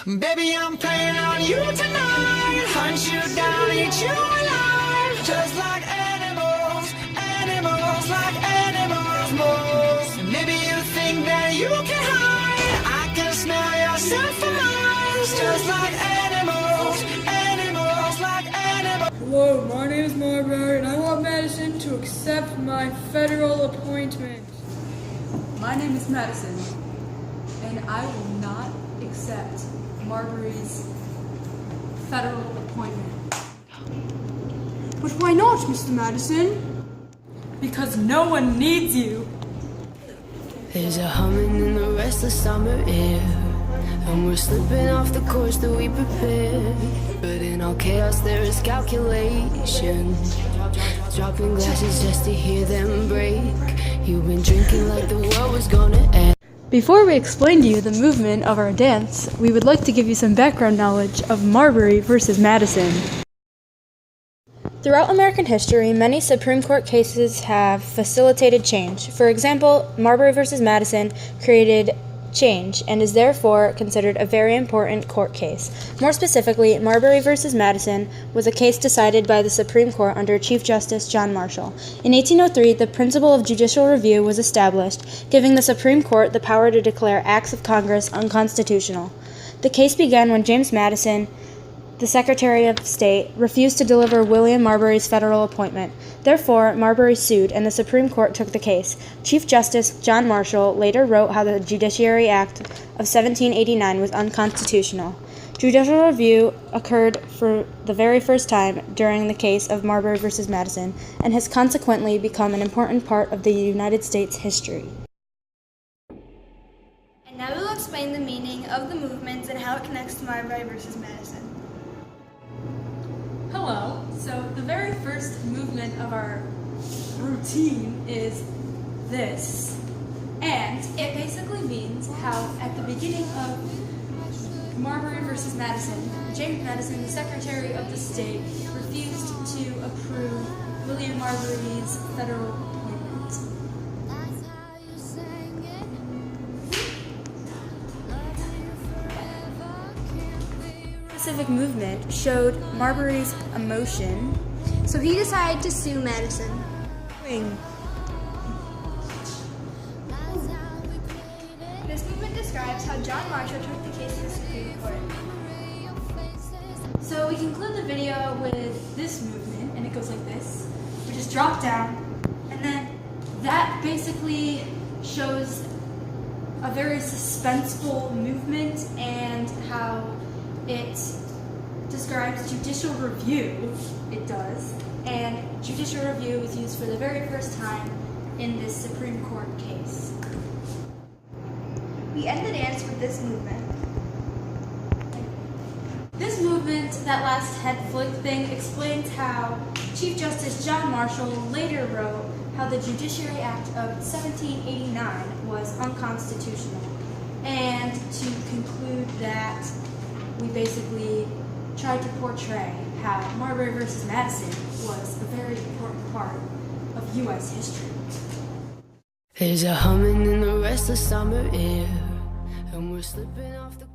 Baby, I'm playing on you tonight. Hunt you down, eat you alive. Just like animals, animals, like animals, moles. Maybe you think that you can hide. I can smell yourself for miles. Just like animals, animals, like animals. Hello, my name is Marbury, and I want Madison to accept my federal appointment. My name is Madison, and I will not accept Marbury's federal appointment. But why not, Mr. Madison? Because no one needs you. There's a humming in the restless summer air, and we're slipping off the course that we prepared. But in all chaos there is calculation, dropping glasses just to hear them break. You've been drinking like the world was gonna end. Before we explain to you the movement of our dance, we would like to give you some background knowledge of Marbury versus Madison. Throughout American history, many Supreme Court cases have facilitated change. For example, Marbury versus Madison created change and is therefore considered a very important court case. More specifically, Marbury versus Madison was a case decided by the Supreme Court under Chief Justice John Marshall. In 1803, the principle of judicial review was established, giving the Supreme Court the power to declare acts of Congress unconstitutional. The case began when James Madison, the Secretary of State, refused to deliver William Marbury's federal appointment. Therefore, Marbury sued, and the Supreme Court took the case. Chief Justice John Marshall later wrote how the Judiciary Act of 1789 was unconstitutional. Judicial review occurred for the very first time during the case of Marbury versus Madison, and has consequently become an important part of the United States history. And now we will explain the meaning of the movements and how it connects to Marbury versus Madison. Hello. So the very first movement of our routine is this. And it basically means how at the beginning of Marbury versus Madison, James Madison, the Secretary of the State, refused to approve William Marbury's federal appointment. Specific movement showed Marbury's emotion. So he decided to sue Madison. This movement describes how John Marshall took the case to the Supreme Court. So we conclude the video with this movement, and it goes like this. We just drop down, and then that basically shows a very suspenseful movement and how it describes judicial review. It does. And judicial review was used for the very first time in this Supreme Court case. We end the dance with this movement. This movement, that last head flick thing, explains how Chief Justice John Marshall later wrote how the Judiciary Act of 1789 was unconstitutional. And to conclude that, we basically tried to portray how Marbury versus Madison was a very important part of U.S. history. There's a humming in the restless summer air, and we're slipping off the